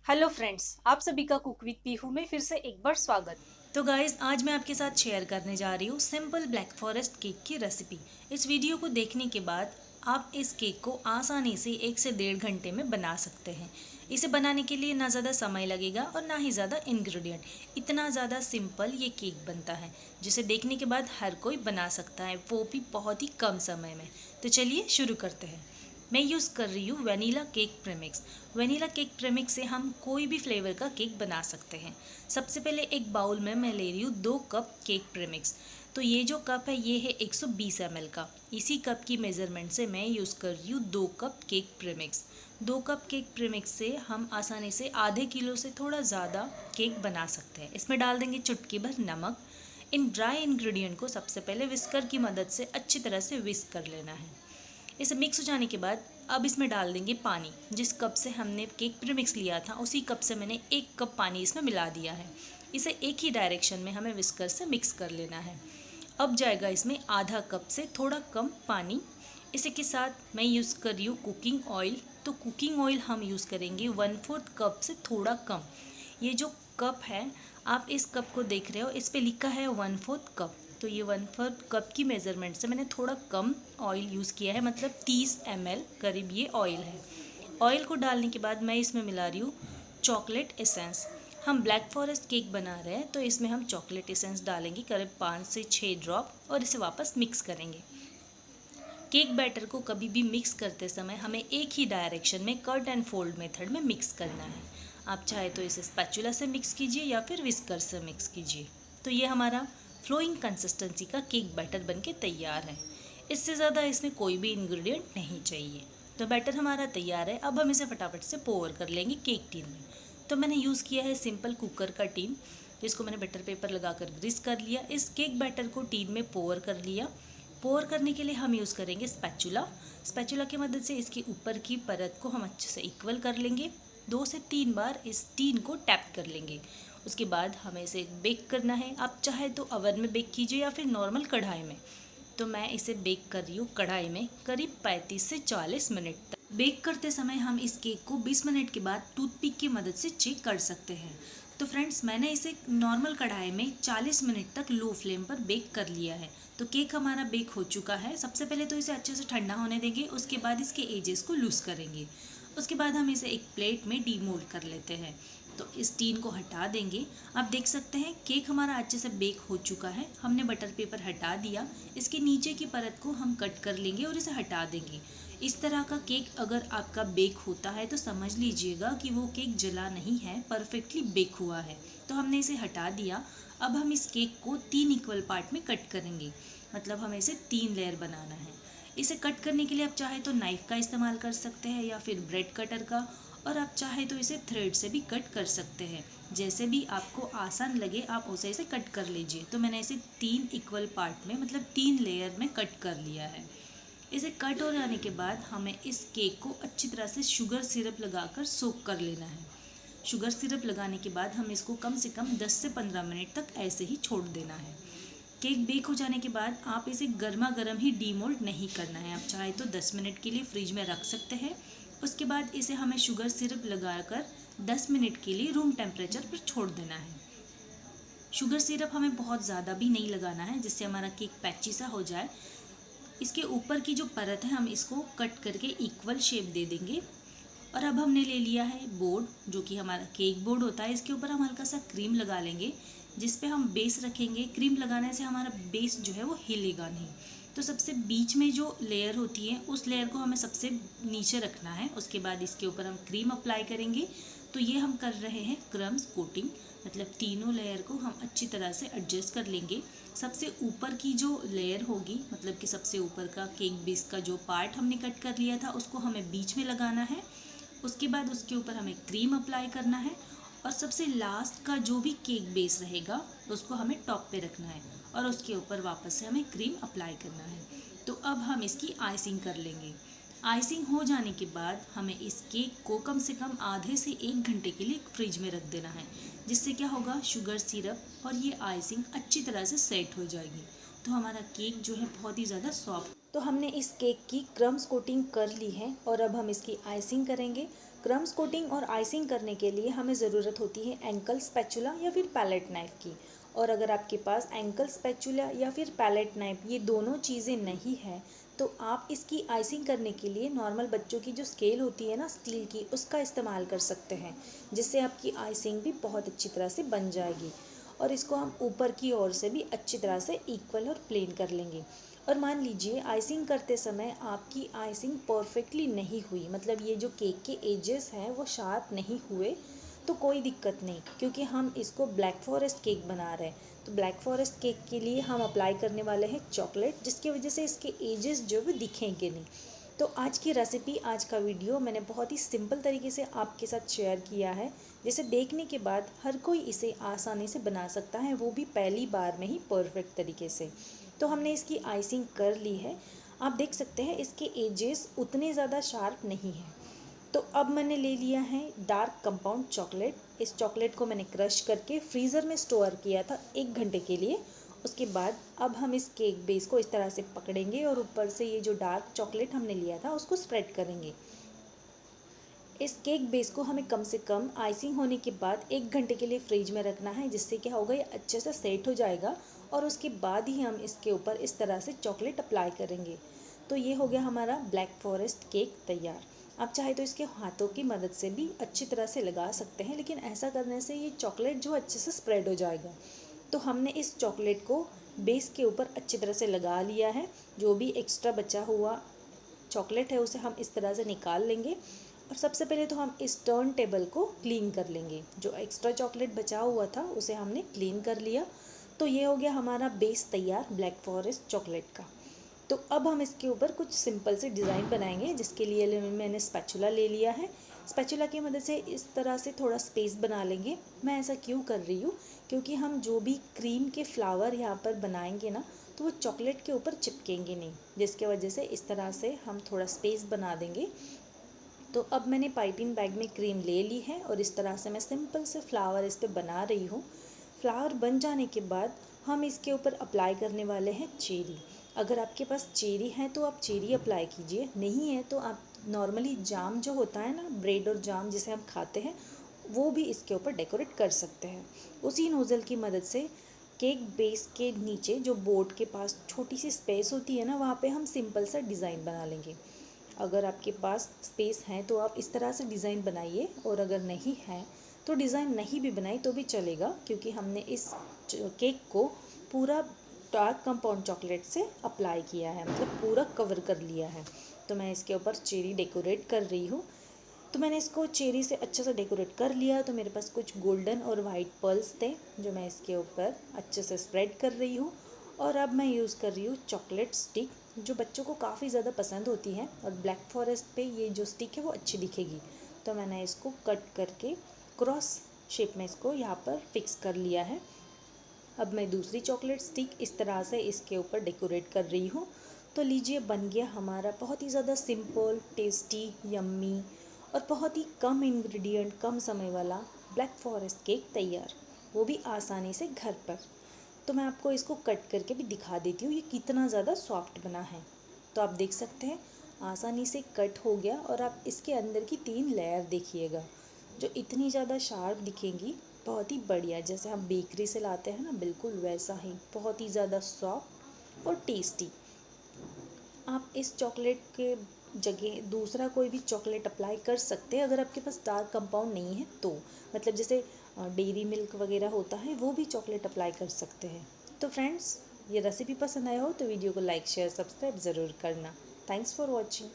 Hello friends, आप सभी का कुक विद पीहू में फिर से एक बार स्वागत। तो गाइज आज मैं आपके साथ शेयर करने जा रही हूँ सिंपल ब्लैक फॉरेस्ट केक की रेसिपी। इस वीडियो को देखने के बाद आप इस केक को आसानी से 1 से 1.5 घंटे में बना सकते हैं। इसे बनाने के लिए ना ज़्यादा समय लगेगा और ना ही ज़्यादा इंग्रेडिएंट। इतना ज़्यादा सिंपल ये केक बनता है जिसे देखने के बाद हर कोई बना सकता है, वो भी बहुत ही कम समय में। तो चलिए शुरू करते हैं। मैं यूज़ कर रही हूँ vanilla cake premix. Vanilla cake premix से हम कोई भी फ्लेवर का केक बना सकते हैं। सबसे पहले एक बाउल में मैं ले रही हूँ 2 कप केक प्रेमिक्स। तो ये जो कप है ये है 120 ml का। इसी कप की मेज़रमेंट से मैं यूज़ कर रही हूँ 2 cup cake premix. 2 cup cake premix से हम आसानी से आधे किलो से थोड़ा ज़्यादा केक बना सकते हैं। इसमें डाल देंगे चुटकी भर नमक। इन ड्राई इंग्रेडिएंट को सबसे पहले विस्कर की मदद से अच्छी तरह से विस्क कर लेना है। इसे मिक्स हो जाने के बाद अब इसमें डाल देंगे पानी। जिस कप से हमने केक प्रीमिक्स लिया था उसी कप से मैंने 1 कप पानी इसमें मिला दिया है। इसे एक ही डायरेक्शन में हमें विस्कर से मिक्स कर लेना है। अब जाएगा इसमें आधा कप से थोड़ा कम पानी। इसी के साथ मैं यूज़ कर रही हूँ कुकिंग ऑयल। तो कुकिंग ऑयल हम यूज़ करेंगे 1/4 कप से थोड़ा कम। ये जो कप है, आप इस कप को देख रहे हो, इस पे लिखा है 1/4 कप। तो ये 1/4 कप की मेज़रमेंट से मैंने थोड़ा कम ऑयल यूज़ किया है, मतलब 30 ml करीब ये ऑयल है। ऑयल को डालने के बाद मैं इसमें मिला रही हूँ चॉकलेट एसेंस। हम ब्लैक फॉरेस्ट केक बना रहे हैं तो इसमें हम चॉकलेट एसेंस डालेंगे करीब 5 से 6 ड्रॉप और इसे वापस मिक्स करेंगे। केक बैटर को कभी भी मिक्स करते समय हमें एक ही डायरेक्शन में कट एंड फोल्ड मेथड में मिक्स करना है। आप चाहे तो इसे स्पैचुला से मिक्स कीजिए या फिर विस्कर से मिक्स कीजिए। तो ये हमारा फ्लोइंग कंसिस्टेंसी का केक बैटर बनके तैयार है। इससे ज़्यादा इसमें कोई भी इंग्रेडिएंट नहीं चाहिए। तो बैटर हमारा तैयार है। अब हम इसे फटाफट से पोर कर लेंगे केक टिन में। तो मैंने यूज़ किया है सिंपल कुकर का टिन, जिसको मैंने बटर पेपर लगाकर ग्रीस कर लिया। इस केक बैटर को टिन में पोर कर लिया। पोर करने के लिए हम यूज़ करेंगे स्पैचुला। स्पैचुला की मदद से इसके ऊपर की परत को हम अच्छे से इक्वल कर लेंगे। 2 से 3 बार इस टीन को टैप कर लेंगे। उसके बाद हमें इसे बेक करना है। आप चाहे तो ओवन में बेक कीजिए या फिर नॉर्मल कढ़ाई में। तो मैं इसे बेक कर रही हूँ कढ़ाई में करीब 35 से 40 मिनट तक। बेक करते समय हम इस केक को 20 मिनट के बाद टूथपिक की मदद से चेक कर सकते हैं। तो फ्रेंड्स, मैंने इसे नॉर्मल कढ़ाई में 40 मिनट तक लो फ्लेम पर बेक कर लिया है। तो केक हमारा बेक हो चुका है। सबसे पहले तो इसे अच्छे से ठंडा होने देंगे, उसके बाद इसके एजेस को लूज़ करेंगे। उसके बाद हम इसे एक प्लेट में डीमोल्ड कर लेते हैं। तो इस टीन को हटा देंगे। आप देख सकते हैं केक हमारा अच्छे से बेक हो चुका है। हमने बटर पेपर हटा दिया। इसके नीचे की परत को हम कट कर लेंगे और इसे हटा देंगे। इस तरह का केक अगर आपका बेक होता है तो समझ लीजिएगा कि वो केक जला नहीं है, परफेक्टली बेक हुआ है। तो हमने इसे हटा दिया। अब हम इस केक को 3 इक्वल पार्ट में कट करेंगे, मतलब हमें इसे 3 लेयर बनाना है। इसे कट करने के लिए आप चाहे तो नाइफ़ का इस्तेमाल कर सकते हैं या फिर ब्रेड कटर का, और आप चाहे तो इसे थ्रेड से भी कट कर सकते हैं। जैसे भी आपको आसान लगे आप उसे इसे कट कर लीजिए। तो मैंने इसे 3 इक्वल पार्ट में, मतलब 3 लेयर में कट कर लिया है। इसे कट हो जाने के बाद हमें इस केक को अच्छी तरह से शुगर सिरप लगाकर सोक कर लेना है। शुगर सिरप लगाने के बाद हम इसको कम से कम 10 से 15 मिनट तक ऐसे ही छोड़ देना है। केक बेक हो जाने के बाद आप इसे गर्मा गर्म ही डीमोल्ड नहीं करना है। आप चाहे तो 10 मिनट के लिए फ्रिज में रख सकते हैं। उसके बाद इसे हमें शुगर सिरप लगाकर 10 मिनट के लिए रूम टेम्परेचर पर छोड़ देना है। शुगर सिरप हमें बहुत ज़्यादा भी नहीं लगाना है जिससे हमारा केक पैची सा हो जाए। इसके ऊपर की जो परत है हम इसको कट करके इक्वल शेप दे देंगे। और अब हमने ले लिया है बोर्ड, जो कि हमारा केक बोर्ड होता है। इसके ऊपर हम हल्का सा क्रीम लगा लेंगे जिस पे हम बेस रखेंगे। क्रीम लगाने से हमारा बेस जो है वो हिलेगा नहीं। तो सबसे बीच में जो लेयर होती है उस लेयर को हमें सबसे नीचे रखना है। उसके बाद इसके ऊपर हम क्रीम अप्लाई करेंगे। तो ये हम कर रहे हैं क्रम्स कोटिंग, मतलब तीनों लेयर को हम अच्छी तरह से एडजस्ट कर लेंगे। सबसे ऊपर की जो लेयर होगी, मतलब कि सबसे ऊपर का केक बेस का जो पार्ट हमने कट कर लिया था उसको हमें बीच में लगाना है। उसके बाद उसके ऊपर हमें क्रीम अप्लाई करना है और सबसे लास्ट का जो भी केक बेस रहेगा उसको हमें टॉप पे रखना है और उसके ऊपर वापस से हमें क्रीम अप्लाई करना है। तो अब हम इसकी आइसिंग कर लेंगे। आइसिंग हो जाने के बाद हमें इस केक को कम से कम आधे से 1 घंटे के लिए फ्रिज में रख देना है, जिससे क्या होगा, शुगर सिरप और ये आइसिंग अच्छी तरह से सेट हो जाएगी। तो हमारा केक जो है बहुत ही ज़्यादा सॉफ्ट। तो हमने इस केक की क्रम्स कोटिंग कर ली है और अब हम इसकी आइसिंग करेंगे। क्रम्स कोटिंग और आइसिंग करने के लिए हमें ज़रूरत होती है एंकल स्पैचुला या फिर पैलेट नाइफ़ की। और अगर आपके पास एंकल स्पैचुला या फिर पैलेट नाइफ़ ये दोनों चीज़ें नहीं है तो आप इसकी आइसिंग करने के लिए नॉर्मल बच्चों की जो स्केल होती है ना स्टील की, उसका इस्तेमाल कर सकते हैं, जिससे आपकी आइसिंग भी बहुत अच्छी तरह से बन जाएगी। और इसको हम ऊपर की ओर से भी अच्छी तरह से इक्वल और प्लेन कर लेंगे। और मान लीजिए आइसिंग करते समय आपकी आइसिंग परफेक्टली नहीं हुई, मतलब ये जो केक के एजेस हैं वो शार्प नहीं हुए, तो कोई दिक्कत नहीं, क्योंकि हम इसको ब्लैक फॉरेस्ट केक बना रहे हैं। तो ब्लैक फॉरेस्ट केक के लिए हम अप्लाई करने वाले हैं चॉकलेट, जिसकी वजह से इसके एजेस जो भी दिखेंगे नहीं। तो आज की रेसिपी, आज का वीडियो मैंने बहुत ही सिंपल तरीके से आपके साथ शेयर किया है, जिसे देखने के बाद हर कोई इसे आसानी से बना सकता है, वो भी पहली बार में ही परफेक्ट तरीके से। तो हमने इसकी आइसिंग कर ली है। आप देख सकते हैं इसके एजेस उतने ज़्यादा शार्प नहीं हैं। तो अब मैंने ले लिया है डार्क कंपाउंड चॉकलेट। इस चॉकलेट को मैंने क्रश करके फ्रीज़र में स्टोर किया था 1 घंटे के लिए। उसके बाद अब हम इस केक बेस को इस तरह से पकड़ेंगे और ऊपर से ये जो डार्क चॉकलेट हमने लिया था उसको स्प्रेड करेंगे। इस केक बेस को हमें कम से कम आइसिंग होने के बाद 1 घंटे के लिए फ्रिज में रखना है, जिससे क्या होगा, ये अच्छे से सेट हो जाएगा और उसके बाद ही हम इसके ऊपर इस तरह से चॉकलेट अप्लाई करेंगे। तो ये हो गया हमारा ब्लैक फॉरेस्ट केक तैयार। आप चाहे तो इसके हाथों की मदद से भी अच्छी तरह से लगा सकते हैं, लेकिन ऐसा करने से ये चॉकलेट जो अच्छे से स्प्रेड हो जाएगा। तो हमने इस चॉकलेट को बेस के ऊपर अच्छी तरह से लगा लिया है। जो भी एक्स्ट्रा बचा हुआ चॉकलेट है उसे हम इस तरह से निकाल लेंगे। और सबसे पहले तो हम इस टर्न टेबल को क्लीन कर लेंगे। जो एक्स्ट्रा चॉकलेट बचा हुआ था उसे हमने क्लीन कर लिया। तो ये हो गया हमारा बेस तैयार ब्लैक फॉरेस्ट चॉकलेट का। तो अब हम इसके ऊपर कुछ सिंपल से डिज़ाइन बनाएंगे, जिसके लिए मैंने स्पैचुला ले लिया है। स्पैचुला की मदद से इस तरह से थोड़ा स्पेस बना लेंगे। मैं ऐसा क्यों कर रही हूँ, क्योंकि हम जो भी क्रीम के फ्लावर यहाँ पर बनाएंगे ना, तो वो चॉकलेट के ऊपर चिपकेंगे नहीं, जिसके वजह से इस तरह से हम थोड़ा स्पेस बना देंगे। तो अब मैंने पाइपिंग बैग में क्रीम ले ली है और इस तरह से मैं सिंपल से फ्लावर इस पर बना रही हूँ। फ्लावर बन जाने के बाद हम इसके ऊपर अप्लाई करने वाले हैं चेरी। अगर आपके पास चेरी है तो आप चेरी अप्लाई कीजिए, नहीं है तो आप नॉर्मली जाम जो होता है ना, ब्रेड और जाम जिसे हम खाते हैं, वो भी इसके ऊपर डेकोरेट कर सकते हैं। उसी नोज़ल की मदद से केक बेस के नीचे जो बोर्ड के पास छोटी सी स्पेस होती है ना, वहाँ पे हम सिंपल सा डिज़ाइन बना लेंगे। अगर आपके पास स्पेस है तो आप इस तरह से डिज़ाइन बनाइए, और अगर नहीं है तो डिज़ाइन नहीं भी बनाई तो भी चलेगा, क्योंकि हमने इस केक को पूरा डार्क कंपाउंड चॉकलेट से अप्लाई किया है, मतलब पूरा कवर कर लिया है। तो मैं इसके ऊपर चेरी डेकोरेट कर रही हूँ। तो मैंने इसको चेरी से अच्छे से डेकोरेट कर लिया। तो मेरे पास कुछ गोल्डन और वाइट पर्ल्स थे जो मैं इसके ऊपर अच्छे से स्प्रेड कर रही हूँ। और अब मैं यूज़ कर रही हूँ चॉकलेट स्टिक, जो बच्चों को काफ़ी ज़्यादा पसंद होती है, और ब्लैक फॉरेस्ट पे ये जो स्टिक है वो अच्छी दिखेगी। तो मैंने इसको कट करके क्रॉस शेप में इसको यहाँ पर फिक्स कर लिया है। अब मैं दूसरी चॉकलेट स्टिक इस तरह से इसके ऊपर डेकोरेट कर रही हूँ। तो लीजिए, बन गया हमारा बहुत ही ज़्यादा सिंपल, टेस्टी, यम्मी और बहुत ही कम इंग्रेडिएंट, कम समय वाला ब्लैक फॉरेस्ट केक तैयार, वो भी आसानी से घर पर। तो मैं आपको इसको कट करके भी दिखा देती हूँ ये कितना ज़्यादा सॉफ्ट बना है। तो आप देख सकते हैं आसानी से कट हो गया। और आप इसके अंदर की 3 लेयर देखिएगा, जो इतनी ज़्यादा शार्प दिखेंगी, बहुत ही बढ़िया, जैसे हम बेकरी से लाते हैं ना, बिल्कुल वैसा ही, बहुत ही ज़्यादा सॉफ्ट और टेस्टी। आप इस चॉकलेट के जगह दूसरा कोई भी चॉकलेट अप्लाई कर सकते हैं, अगर आपके पास डार्क कंपाउंड नहीं है तो, मतलब जैसे डेयरी मिल्क वगैरह होता है, वो भी चॉकलेट अप्लाई कर सकते हैं। तो फ्रेंड्स, ये रेसिपी पसंद आया हो तो वीडियो को लाइक, शेयर, सब्सक्राइब ज़रूर करना। Thanks for watching.